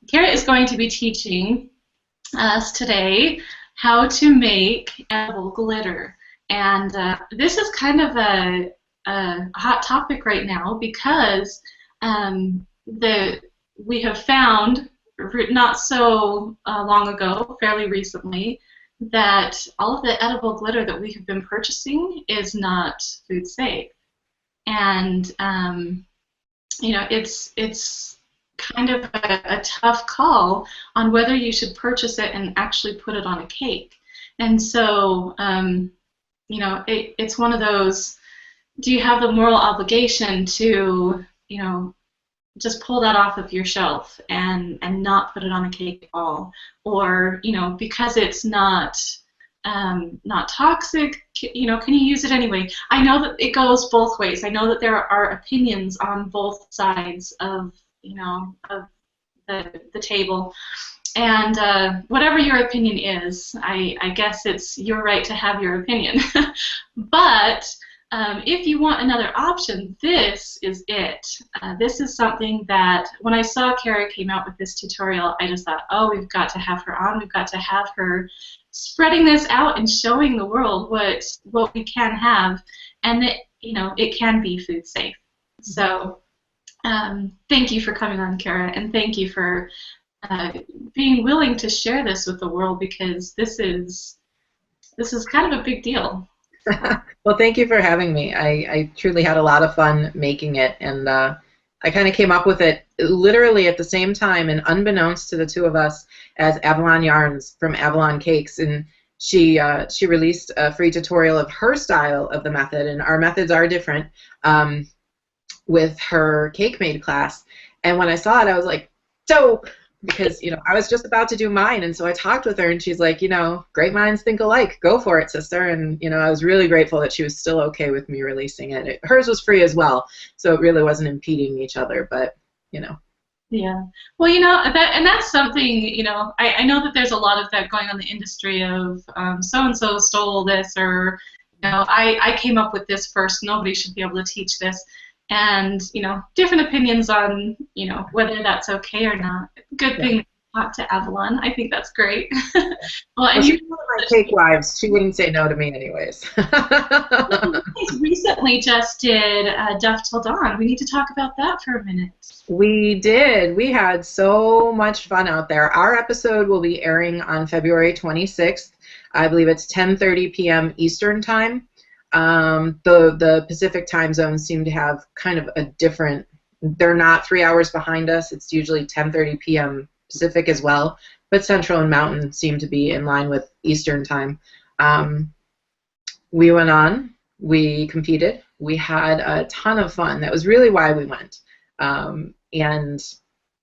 Kara is going to be teaching us today how to make edible glitter. And this is kind of a hot topic right now because we have found not so long ago, fairly recently, that all of the edible glitter that we have been purchasing is not food safe. And it's kind of a tough call on whether you should purchase it and actually put it on a cake. And so, it's one of those, do you have the moral obligation to, just pull that off of your shelf and not put it on a cake at all? Or, because it's not toxic, can you use it anyway? I know that it goes both ways. I know that there are opinions on both sides of the table. And whatever your opinion is, I guess it's your right to have your opinion. But if you want another option, this is it. This is something that when I saw Kara came out with this tutorial, I just thought, oh, we've got to have her on. We've got to have her spreading this out and showing the world what we can have, and that it can be food safe. So thank you for coming on, Kara, and thank you for being willing to share this with the world, because this is kind of a big deal. Well, thank you for having me. I truly had a lot of fun making it, and I kind of came up with it literally at the same time and unbeknownst to the two of us as Avalon Yarns from Avalon Cakes, and she released a free tutorial of her style of the method, and our methods are different with her cake made class. And when I saw it, I was like, dope! Because I was just about to do mine, and so I talked with her, and she's like, great minds think alike. Go for it, sister. And I was really grateful that she was still okay with me releasing it. Hers was free as well, so it really wasn't impeding each other. But Yeah. Well, that's something. I know that there's a lot of that going on in the industry of so and so stole this, or I came up with this first. Nobody should be able to teach this. And different opinions on whether that's okay or not. Good thing to talk to Avalon. I think that's great. Well, and she's one of my cake wives. She wouldn't say no to me anyways. You recently just did Duff Till Dawn. We need to talk about that for a minute. We did. We had so much fun out there. Our episode will be airing on February 26th. I believe it's 10:30 p.m. Eastern Time. The Pacific time zones seem to have kind of a different, they're not 3 hours behind us. It's usually 10:30 p.m. Pacific as well, but Central and Mountain seem to be in line with Eastern time. We went on, we competed, we had a ton of fun. That was really why we went. And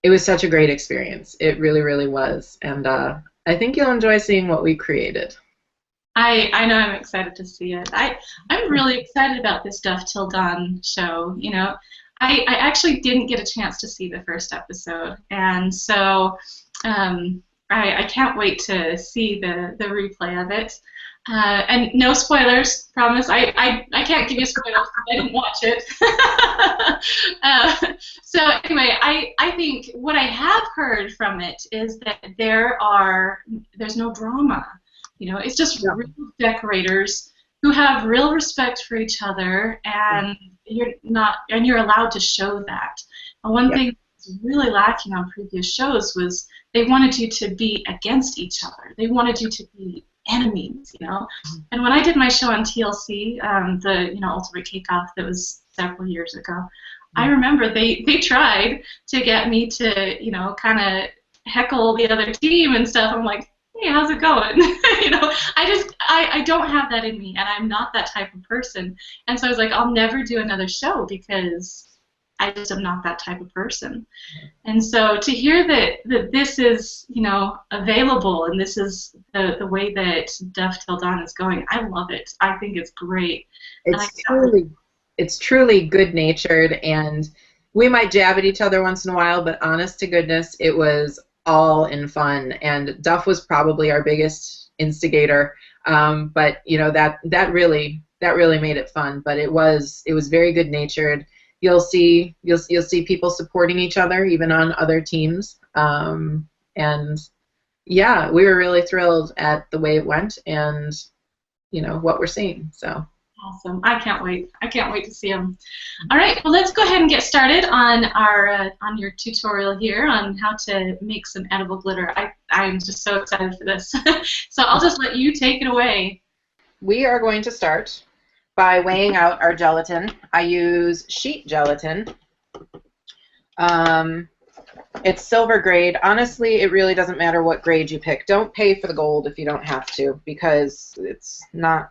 it was such a great experience. It really, really was. And I think you'll enjoy seeing what we created. I know I'm excited to see it. I'm really excited about this Duff Till Dawn show. I actually didn't get a chance to see the first episode, and so I can't wait to see the replay of it. And no spoilers, promise. I can't give you spoilers because I didn't watch it. So anyway, I think what I have heard from it is that there's no drama. It's just real decorators who have real respect for each other, and you're allowed to show that. And one thing that's really lacking on previous shows was they wanted you to be against each other. They wanted you to be enemies, And when I did my show on TLC, the Ultimate Cake Off, that was several years ago, I remember they tried to get me to kind of heckle the other team and stuff. I'm like, hey, how's it going? I don't have that in me, and I'm not that type of person. And so I was like, I'll never do another show because I just am not that type of person. And so to hear that this is, available, and this is the way that Duff Till Dawn is going, I love it. I think it's great. It's truly good-natured, and we might jab at each other once in a while, but honest to goodness, it was all in fun, and Duff was probably our biggest instigator, but that really made it fun. But it was very good natured. you'll see people supporting each other even on other teams. And yeah, we were really thrilled at the way it went and what we're seeing. So awesome! I can't wait. I can't wait to see them. All right, well, let's go ahead and get started on our on your tutorial here on how to make some edible glitter. I'm just so excited for this. So I'll just let you take it away. We are going to start by weighing out our gelatin. I use sheet gelatin. It's silver grade. Honestly, it really doesn't matter what grade you pick. Don't pay for the gold if you don't have to, because it's not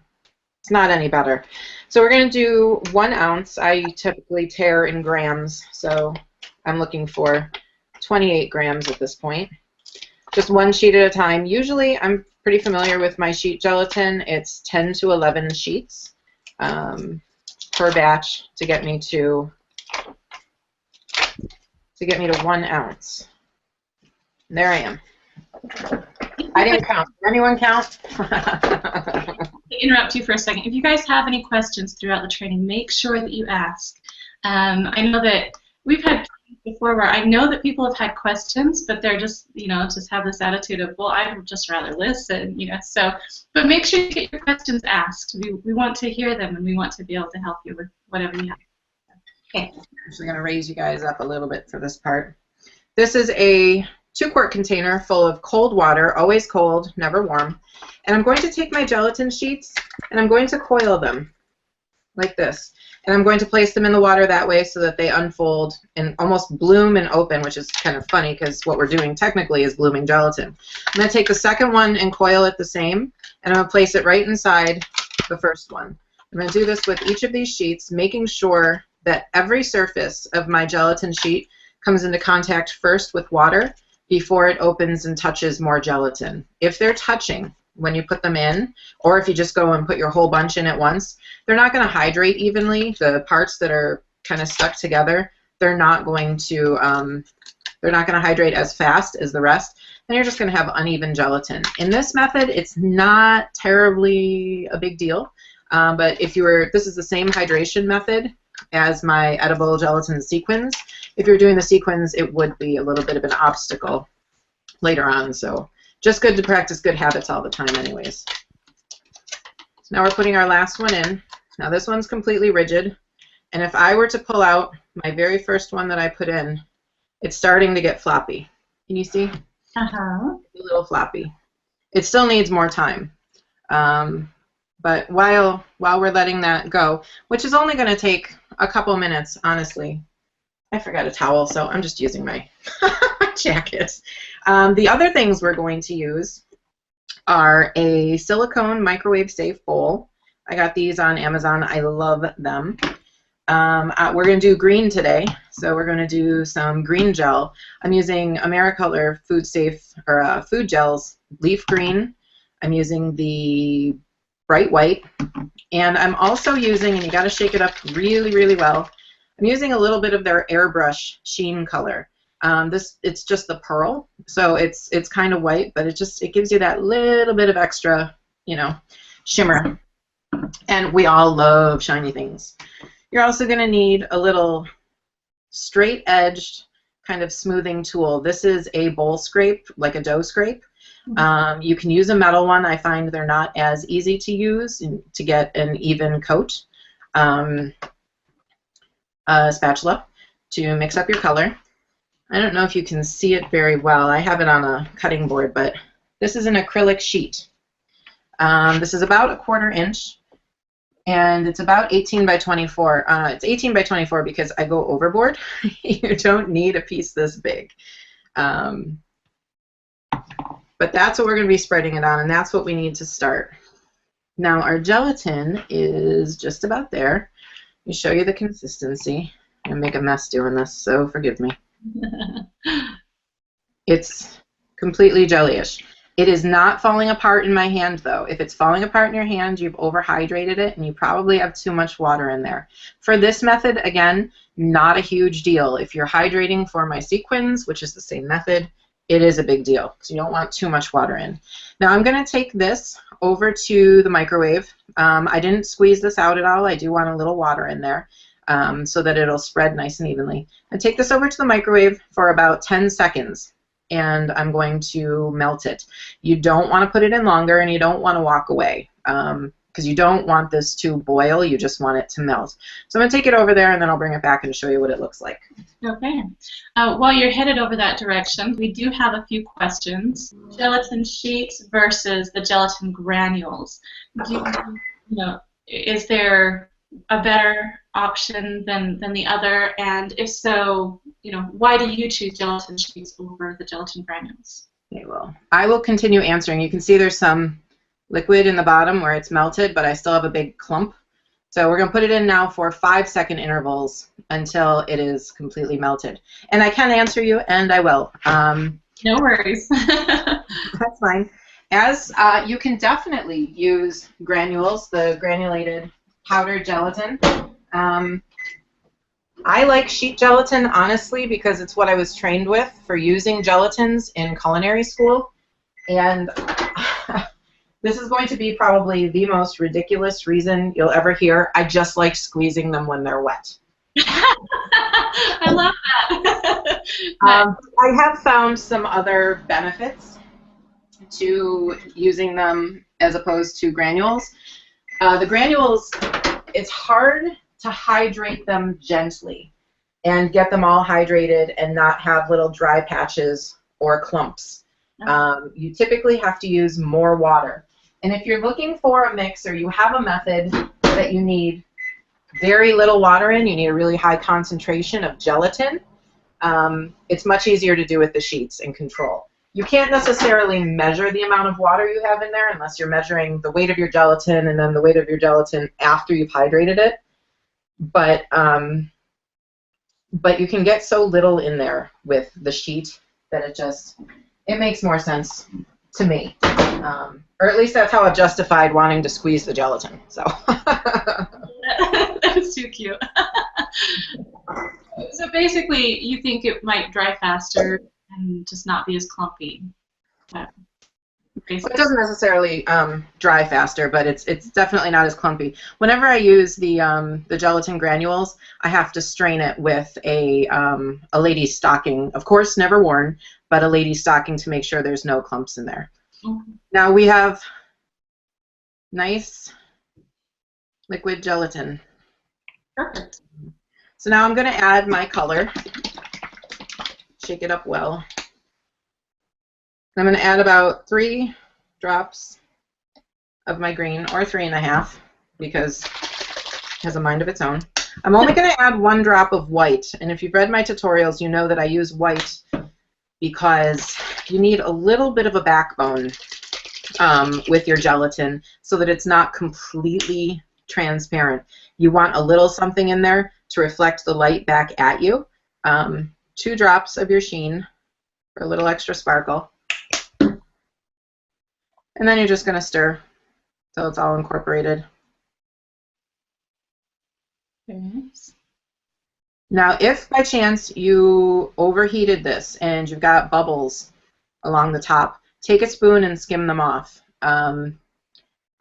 any better. So we're going to do 1 ounce. I typically tare in grams, so I'm looking for 28 grams at this point. Just 1 sheet at a time. Usually, I'm pretty familiar with my sheet gelatin. It's 10 to 11 sheets per batch to get me to 1 ounce. There I am. I didn't count. Did anyone count? Interrupt you for a second. If you guys have any questions throughout the training, make sure that you ask. I know that we've had before where I know that people have had questions, but they're just, just have this attitude of, well, I'd just rather listen, So, but make sure you get your questions asked. We want to hear them, and we want to be able to help you with whatever you have. Okay. I'm actually going to raise you guys up a little bit for this part. This is a 2-quart container full of cold water, always cold, never warm. And I'm going to take my gelatin sheets and I'm going to coil them like this. And I'm going to place them in the water that way so that they unfold and almost bloom and open, which is kind of funny because what we're doing technically is blooming gelatin. I'm going to take the second one and coil it the same, and I'm going to place it right inside the first one. I'm going to do this with each of these sheets, making sure that every surface of my gelatin sheet comes into contact first with water before it opens and touches more gelatin. If they're touching when you put them in, or if you just go and put your whole bunch in at once, they're not going to hydrate evenly. The parts that are kind of stuck together, they're not going to hydrate as fast as the rest, and you're just going to have uneven gelatin. In this method, it's not terribly a big deal, but this is the same hydration method as my edible gelatin sequins. If you're doing the sequins, it would be a little bit of an obstacle later on, so just good to practice good habits all the time anyways. So now we're putting our last one in. Now this one's completely rigid, and if I were to pull out my very first one that I put in, it's starting to get floppy. Can you see? Uh-huh. It's a little floppy. It still needs more time. But while we're letting that go, which is only going to take a couple minutes, honestly. I forgot a towel, so I'm just using my jacket. The other things we're going to use are a silicone microwave-safe bowl. I got these on Amazon. I love them. We're going to do green today, so we're going to do some green gel. I'm using Americolor Food Gels Leaf Green. I'm using the Bright White, and I'm also using, and you got to shake it up really, really well, I'm using a little bit of their Airbrush Sheen color. It's just the pearl, so it's kind of white, but it gives you that little bit of extra, shimmer. And we all love shiny things. You're also going to need a little straight-edged kind of smoothing tool. This is a bowl scrape, like a dough scrape. You can use a metal one. I find they're not as easy to use to get an even coat. A spatula to mix up your color. I don't know if you can see it very well. I have it on a cutting board, but this is an acrylic sheet. This is about 1/4 inch, and it's about 18 by 24. It's 18 by 24 because I go overboard. You don't need a piece this big. But that's what we're going to be spreading it on, and that's what we need to start. Now our gelatin is just about there. Let me show you the consistency. I'm going to make a mess doing this, so forgive me. It's completely jellyish. It is not falling apart in my hand, though. If it's falling apart in your hand, you've overhydrated it, and you probably have too much water in there. For this method, again, not a huge deal. If you're hydrating for my sequins, which is the same method, it is a big deal, because you don't want too much water in. Now I'm going to take this over to the microwave. I didn't squeeze this out at all. I do want a little water in there. so that it'll spread nice and evenly. And take this over to the microwave for about 10 seconds, and I'm going to melt it. You don't want to put it in longer, and you don't want to walk away, because you don't want this to boil. You just want it to melt. So I'm going to take it over there, and then I'll bring it back and show you what it looks like. Okay. While you're headed over that direction, we do have a few questions. Gelatin sheets versus the gelatin granules. Is there a better option than the other? And if so, why do you choose gelatin sheets over the gelatin granules? Okay, well, I will continue answering. You can see there's some liquid in the bottom where it's melted, but I still have a big clump. So we're going to put it in now for 5-second intervals until it is completely melted. And I can answer you, and I will. No worries. That's fine. As you can definitely use granules, the granulated powdered gelatin. I like sheet gelatin, honestly, because it's what I was trained with for using gelatins in culinary school. And this is going to be probably the most ridiculous reason you'll ever hear. I just like squeezing them when they're wet. I love that. I have found some other benefits to using them as opposed to granules. The granules, it's hard to hydrate them gently and get them all hydrated and not have little dry patches or clumps. You typically have to use more water. And if you're looking for a mix, or you have a method that you need very little water in, you need a really high concentration of gelatin, it's much easier to do with the sheets and control. You can't necessarily measure the amount of water you have in there unless you're measuring the weight of your gelatin and then the weight of your gelatin after you've hydrated it. But you can get so little in there with the sheet that it makes more sense to me. Or at least that's how I've justified wanting to squeeze the gelatin. So. That's too cute. So basically, you think it might dry faster and just not be as clumpy. It doesn't necessarily dry faster, but it's definitely not as clumpy. Whenever I use the gelatin granules, I have to strain it with a lady's stocking. Of course, never worn, but a lady's stocking to make sure there's no clumps in there. Mm-hmm. Now we have nice liquid gelatin. Perfect. So now I'm going to add my color. Shake it up well. I'm going to add about 3 drops of my green, or 3.5, because it has a mind of its own. I'm only going to add 1 drop of white, and if you've read my tutorials, you know that I use white because you need a little bit of a backbone with your gelatin so that it's not completely transparent. You want a little something in there to reflect the light back at you. 2 drops of your sheen for a little extra sparkle. And then you're just going to stir till it's all incorporated. Very nice. Now, if by chance you overheated this and you've got bubbles along the top, take a spoon and skim them off.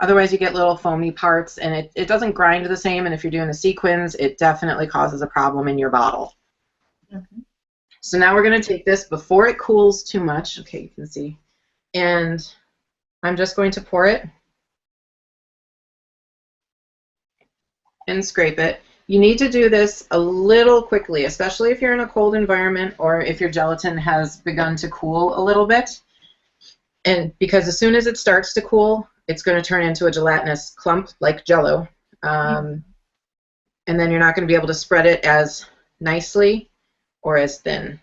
Otherwise, you get little foamy parts, and it doesn't grind the same, and if you're doing the sequins, it definitely causes a problem in your bottle. Okay. So now we're going to take this before it cools too much. Okay, you can see. And I'm just going to pour it and scrape it. You need to do this a little quickly, especially if you're in a cold environment or if your gelatin has begun to cool a little bit. And because as soon as it starts to cool, it's going to turn into a gelatinous clump like Jell-O. And then you're not going to be able to spread it as nicely or as thin.